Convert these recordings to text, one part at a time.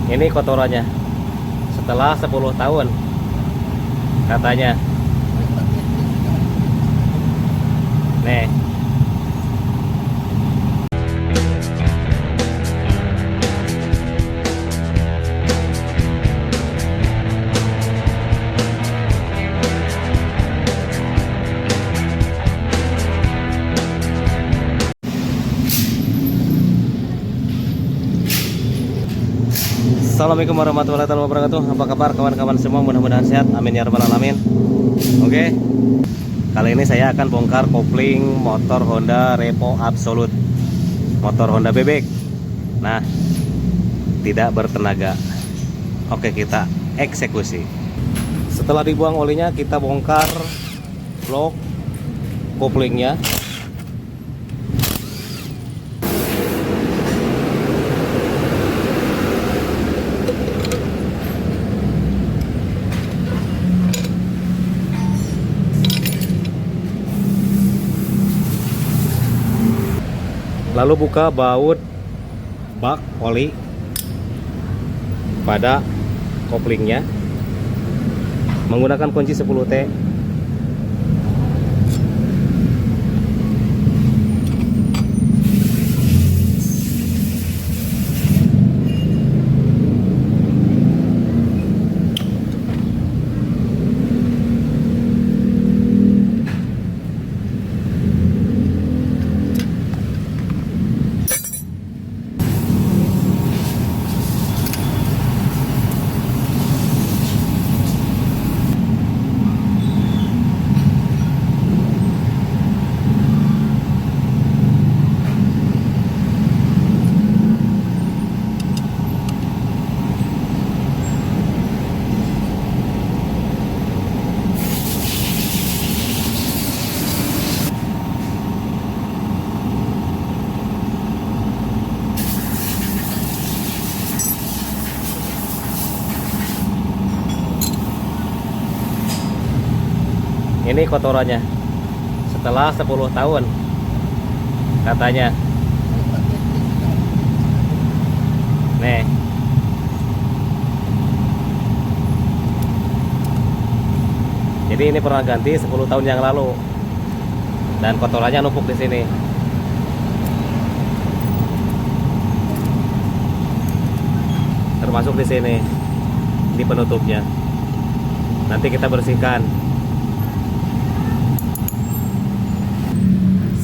Ini kotorannya setelah 10 tahun katanya. Nih. Assalamualaikum warahmatullahi wabarakatuh. Apa kabar kawan-kawan semua? Mudah-mudahan sehat. Amin ya rabbal alamin. Oke. Kali ini saya akan bongkar kopling motor Honda Revo Absolute. Motor Honda bebek. Nah, tidak bertenaga. Oke, kita eksekusi. Setelah dibuang olinya, kita bongkar blok koplingnya. Lalu buka baut bak oli pada koplingnya menggunakan kunci 10T. Ini kotorannya setelah 10 tahun katanya. Nih. Jadi ini pernah ganti 10 tahun yang lalu dan kotorannya numpuk di sini. Termasuk di sini di penutupnya. Nanti kita bersihkan.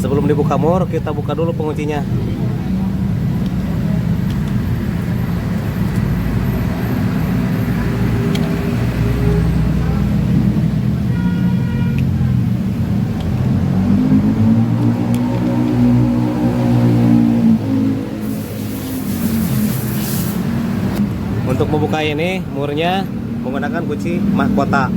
Sebelum dibuka mur, kita buka dulu penguncinya. Untuk membuka ini, murnya menggunakan kunci mahkota.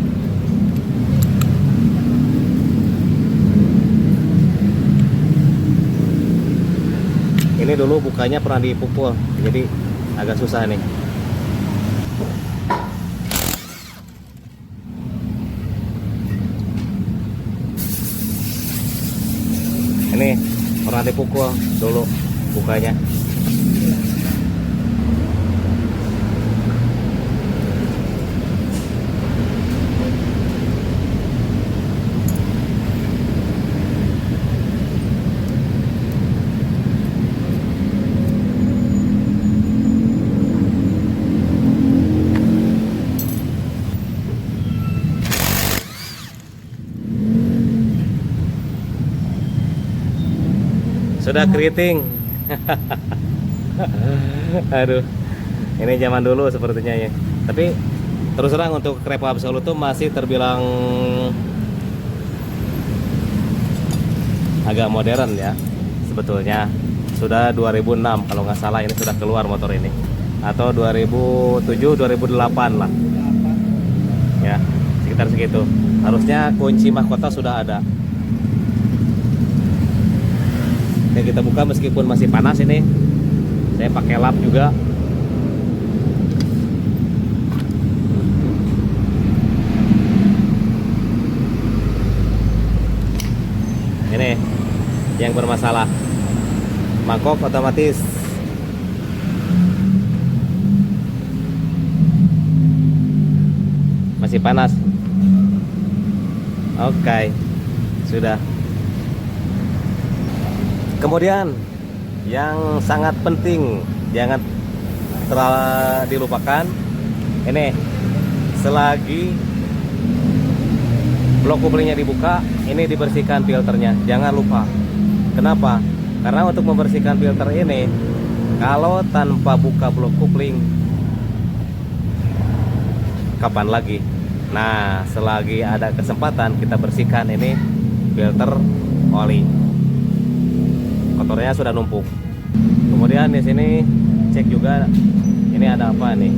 Ini dulu bukanya pernah dipukul, jadi agak susah nih. Ini pernah dipukul dulu bukanya. Sudah keriting. Aduh, ini zaman dulu sepertinya ya. Tapi terus terang untuk Revo Absolute itu masih terbilang agak modern ya. Sebetulnya sudah 2006 kalau nggak salah ini sudah keluar motor ini, atau 2007 2008 lah ya, sekitar segitu. Harusnya kunci mahkota sudah ada. Oke, kita buka meskipun masih panas ini. Saya pakai lap juga. Ini yang bermasalah. Mangkok otomatis. masih panas. Oke, sudah. Kemudian yang sangat penting, jangan dilupakan, ini selagi blok couplingnya dibuka, ini dibersihkan filternya, jangan lupa. Kenapa? Karena untuk membersihkan filter ini, kalau tanpa buka blok coupling, kapan lagi? Nah, selagi ada kesempatan kita bersihkan ini filter oli. Kotornya sudah numpuk. Kemudian di sini cek juga ini ada apa nih.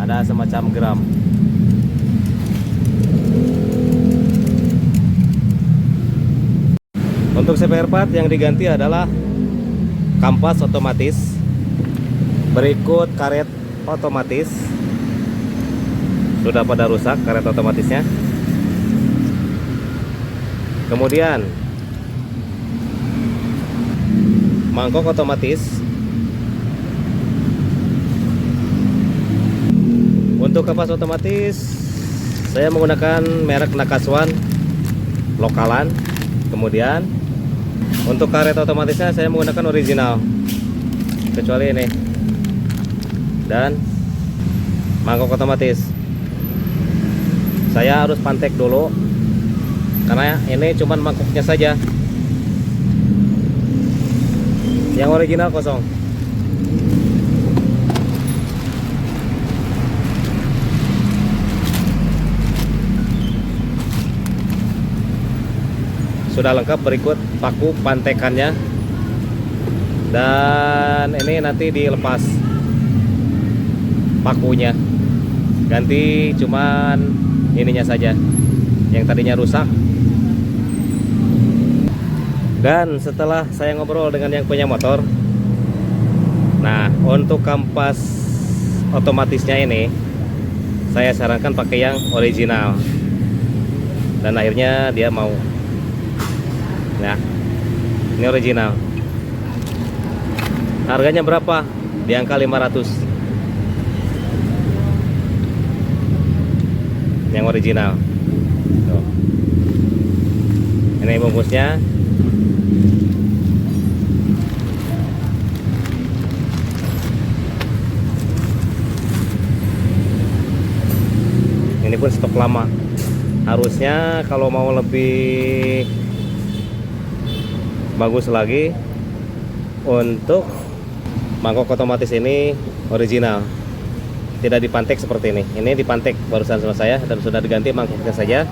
Ada semacam gram. Untuk spare part yang diganti adalah kampas otomatis, berikut karet otomatis. Sudah pada rusak karet otomatisnya. Kemudian mangkok otomatis. Untuk kapas otomatis saya menggunakan merek Nakaswan lokalan. Kemudian untuk karet otomatisnya saya menggunakan original, kecuali ini. Dan mangkok otomatis saya harus pantek dulu, karena ini cuman mangkoknya saja. Yang original kosong. Sudah lengkap, berikut paku pantekannya. Dan ini nanti dilepas pakunya, ganti cuman ininya saja yang tadinya rusak. Dan setelah saya ngobrol dengan yang punya motor, nah untuk kampas otomatisnya ini saya sarankan pakai yang original, dan akhirnya dia mau. Nah, ini original. Harganya berapa? Di angka 500. Yang original. Tuh. Ini bungkusnya. Ini pun stok lama. Harusnya kalau mau lebih bagus lagi, untuk mangkok otomatis ini original, tidak dipantek seperti ini. Ini dipantek barusan sama saya dan sudah diganti mangkoknya saja.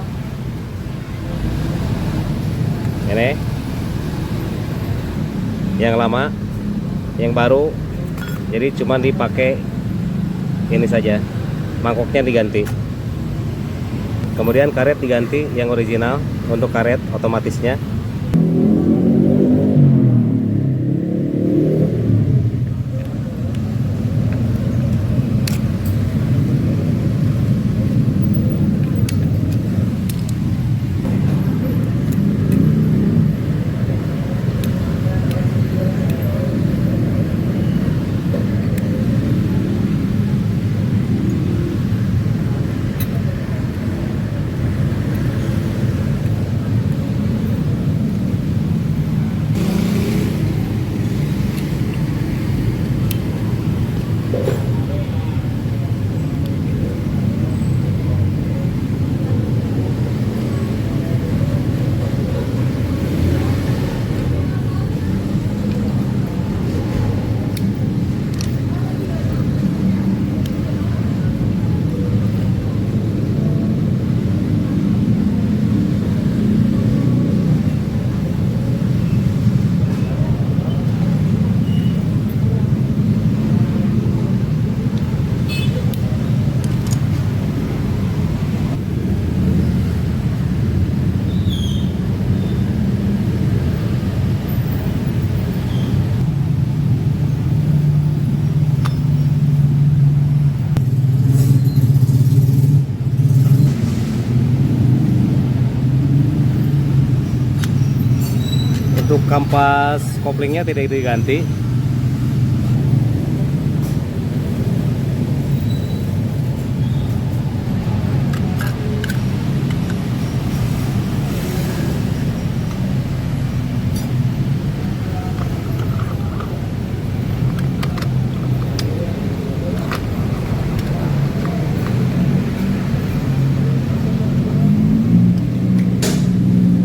Ini yang lama, yang baru, jadi cuma dipakai ini saja, mangkoknya diganti. Kemudian karet diganti yang original untuk karet otomatisnya. Untuk kampas koplingnya tidak diganti.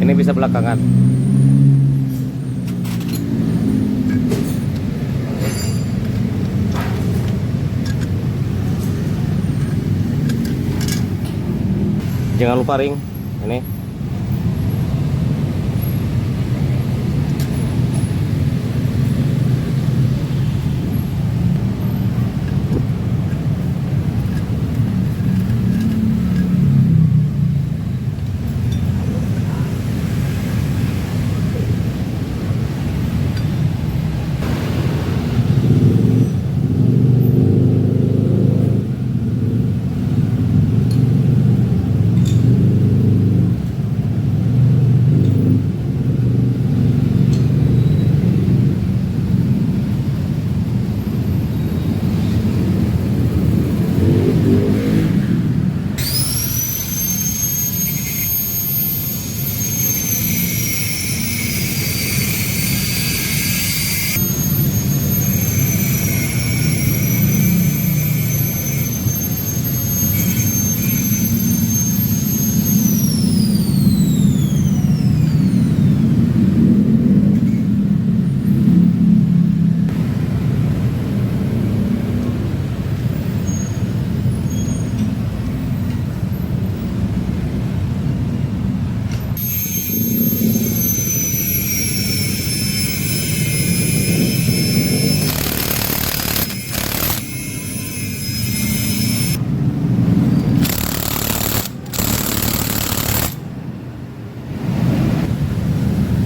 Ini bisa belakangan. Jangan lupa ring ini.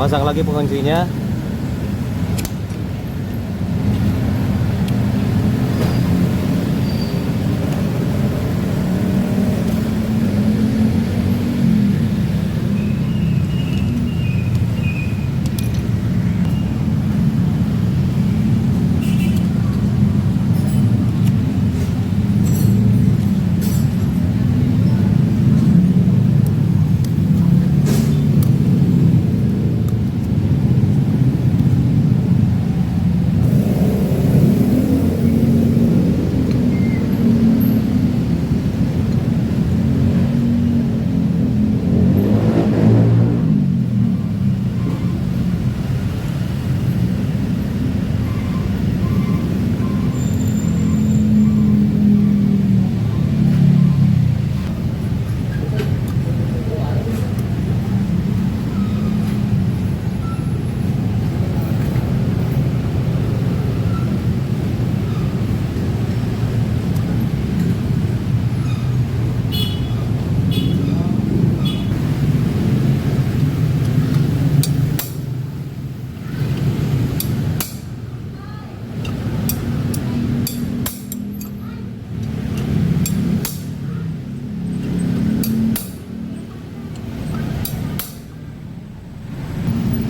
Pasang lagi penguncinya.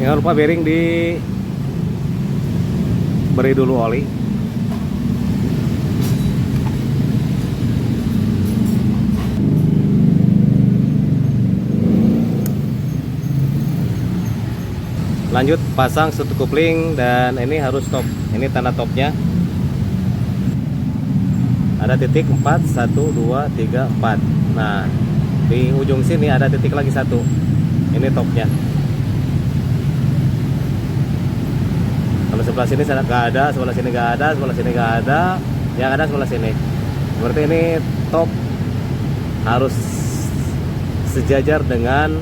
Jangan lupa bearing beri dulu oli. Lanjut pasang satu kopling dan ini harus top. Ini tanda topnya. Ada titik 4, 1, 2, 3, 4. Nah, di ujung sini ada titik lagi 1. Ini topnya. Kalau sebelah sini nggak ada, sebelah sini nggak ada, sebelah sini nggak ada, yang ada sebelah sini. Berarti ini top harus sejajar dengan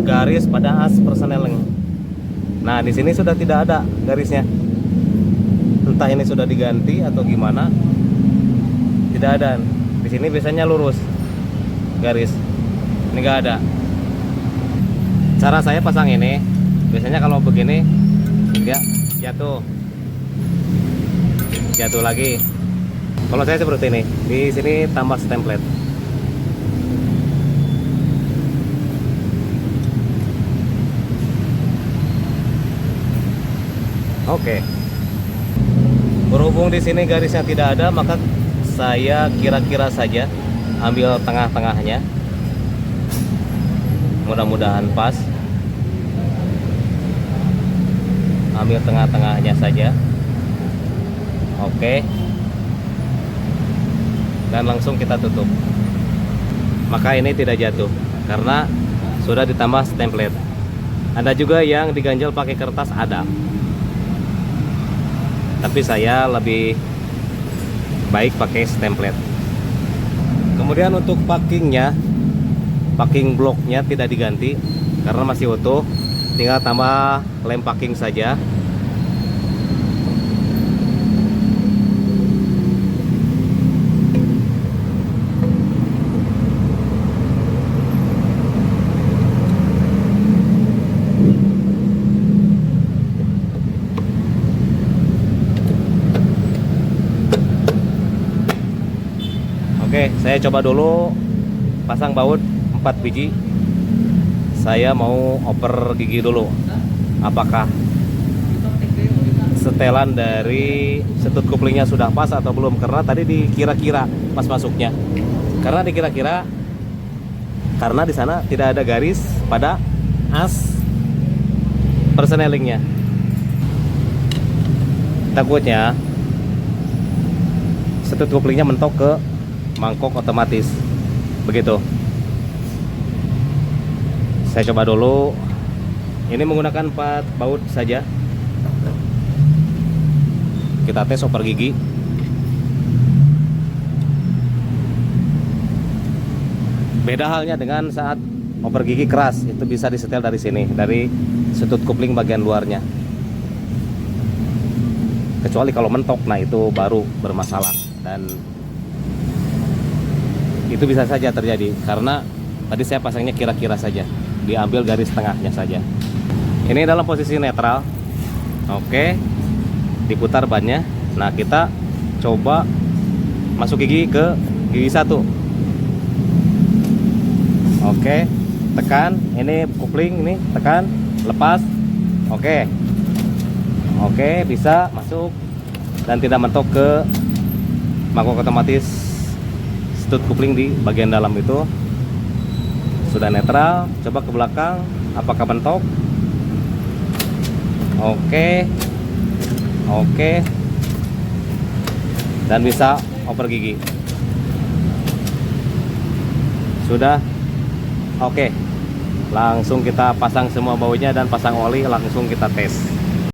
garis pada as persneling. Nah, di sini sudah tidak ada garisnya. Entah ini sudah diganti atau gimana. Tidak ada. Di sini biasanya lurus garis. Ini nggak ada. Cara saya pasang ini, biasanya kalau begini dia jatuh lagi. Kalau saya seperti ini, di sini tambah template. Oke. Berhubung di sini garisnya tidak ada, maka saya kira-kira saja ambil tengah-tengahnya. Mudah-mudahan pas. Ambil tengah-tengahnya saja. Oke. Dan langsung kita tutup. Maka ini tidak jatuh karena sudah ditambah template. Ada juga yang diganjel pakai kertas, ada. Tapi saya lebih baik pakai template. Kemudian untuk packingnya, packing bloknya tidak diganti karena masih utuh, tinggal tambah lem packing saja. Oke, saya coba dulu pasang baut 4 biji. Saya mau oper gigi dulu. Apakah setelan dari setut kuplingnya sudah pas atau belum? Karena tadi dikira-kira pas masuknya. Karena dikira-kira karena di sana tidak ada garis pada as persnelingnya. Takutnya setut kuplingnya mentok ke mangkok otomatis, begitu. Saya coba dulu. Ini menggunakan 4 baut saja. Kita tes oper gigi. Beda halnya dengan saat oper gigi keras, itu bisa disetel dari sini, dari setut kupling bagian luarnya. Kecuali kalau mentok, nah itu baru bermasalah. Dan itu bisa saja terjadi karena tadi saya pasangnya kira-kira saja, diambil garis tengahnya saja. Ini dalam posisi netral. Oke, diputar bannya. Nah, kita coba masuk gigi ke gigi 1. Oke, tekan. Ini kupling, ini tekan, lepas. Oke, bisa masuk dan tidak mentok ke mangkok otomatis. Setut kupling di bagian dalam itu sudah netral. Coba ke belakang, apakah mentok? Oke, dan bisa oper gigi. Sudah. Oke, langsung kita pasang semua bautnya dan pasang oli, langsung kita tes.